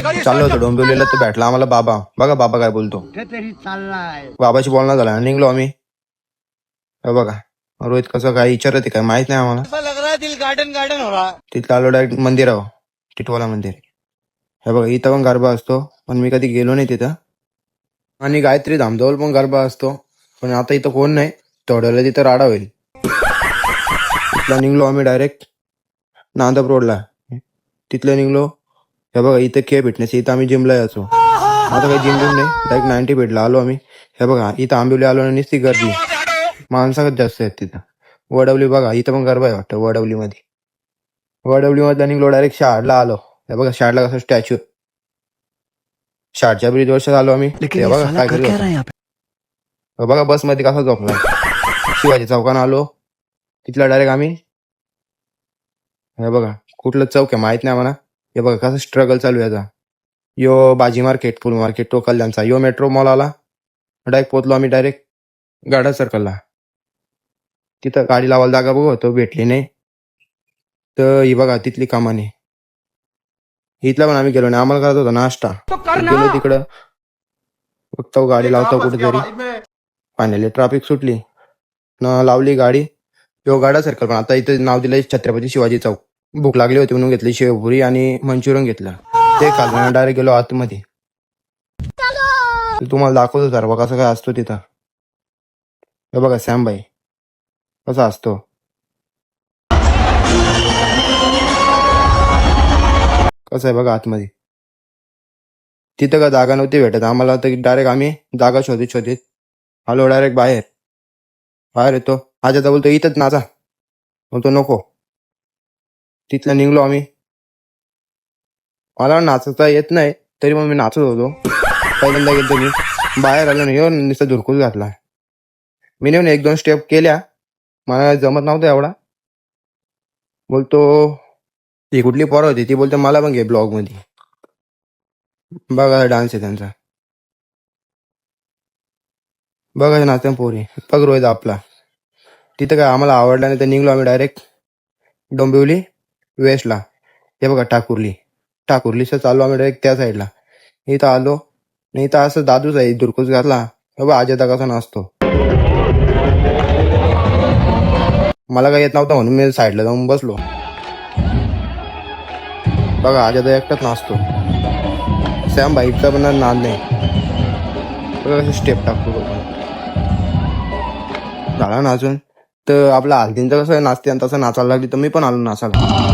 चाललो होतो डोंबिवलीला, तर भेटला आम्हाला बाबा. बघा बाबा काय बोलतो. तरी चाललाय बाबाशी बोलणं झालं, निघलो आम्ही. हे बघा रोहित कसं काय विचारत काय माहित नाही आम्हाला. लग रहा दिल गार्डन गार्डन हो रहा. तिथलं आलो डायरेक्ट मंदिरावर, टिटवाला मंदिर. हे बघा इथं पण गरबा असतो, पण मी कधी गेलो नाही तिथं. आणि गायत्री धामजवळ पण गरबा असतो, पण आता इथं कोण नाही. थोड्याला तिथं राडा होईल. तिथला निघलो आम्ही डायरेक्ट नांदप रोडला. तिथलं निघलो. हे बघा इथं के फिटनेस, इथं आम्ही जिमला यायचो. आता काही जिम नाही, डायरेक्ट 90 भेटला आलो आम्ही. हे बघा इथं आंबिवली आलो आणि नुसती गर्दी, माणसाच जास्त आहेत तिथं. वडवली बघा इथं पण गरबा आहे वाटतं वडवली मध्ये. वडवली मधला निघलो डायरेक्ट शाळला आलो. हे बघा शाळला कसं स्टॅच्यू, शाळच्या ब्रिज वर्ष आलो आम्ही. हे बघा काय करतो बघा बस मध्ये कसा झोपला. शिवाजी चौकानं आलो. तिथला डायरेक्ट आम्ही, हे बघा कुठलं चौक आहे माहित नाही मला. हे बघा कसं स्ट्रगल चालू आहे आता. यो भाजी मार्केट, फुल मार्केट, तो कल्याणचा. यो मेट्रो मॉल आला. डायरेक्ट पोचलो आम्ही डायरेक्ट गाडा सर्कलला. तिथं गाडी लावायला जागा बघू तो भेटली नाही. तर ही बघा तिथली कमानी. इथला पण आम्ही गेलो नाही, आम्हाला करत होता नाश्ता. गेलो तिकडं, फक्त गाडी लावतो कुठेतरी. फायनली ट्रॅफिक सुटली न लावली गाडी. यो गाडा सर्कल, पण आता इथं नाव दिलंय छत्रपती शिवाजी चौक. भूक लागली होती म्हणून घेतली शेवपुरी आणि मंचुरियन घेतलं. ते खाल्लं डायरेक्ट गेलो आतमध्ये. तुम्हाला दाखवतो सर्व कसं काय असतो तिथं. हे बघा सॅमबाई कसा असतो. कसं आहे बघा आतमध्ये. तिथं का जागा नव्हती भेटत आम्हाला, तर डायरेक्ट आम्ही जागा शोधित शोधित आलो डायरेक्ट बाहेर. बाहेर येतो, आजा बोलतो इथंच नाचा, बोलतो नको. तिथलं निघलो आम्ही. मला नाचता येत नाही तरी मग मी नाचत होतो. पहिल्यांदा गेलो मी बाहेर आलो नाही, येऊन नुसतं धुरकूस घातला. मी नेऊन 1-2 स्टेप केल्या, मला जमत नव्हतं एवढा. बोलतो ती कुठली पोरं होती ती, बोलते मला पण घे ब्लॉग मध्ये. बघा डान्स आहे त्यांचा, बघा नाचत्या पोरी. बघ रोहित आपला. तिथं काय आम्हाला आवडला नाही तर निघलो आम्ही डायरेक्ट डोंबिवली वेस्टला. हे बघा टाकुर्लीचं चाललो आम्ही डायरेक्ट त्या साईडला. इथं आलो नाही तर असं दादूच आहे दुरकूस घातला. बाबा आजा कसा नाचतो. मला काय येत नव्हतं म्हणून मी साईडला जाऊन बसलो. बघा आजा एकटाच नाचतो. सॅम बाईकचा पण नाद नाही. बघा कसं स्टेप टाकतो झाला नाचून. तर आपला हल्दींचं कसं नाचते आणि तसं नाचायला लागली तर मी पण आलो नाचायला.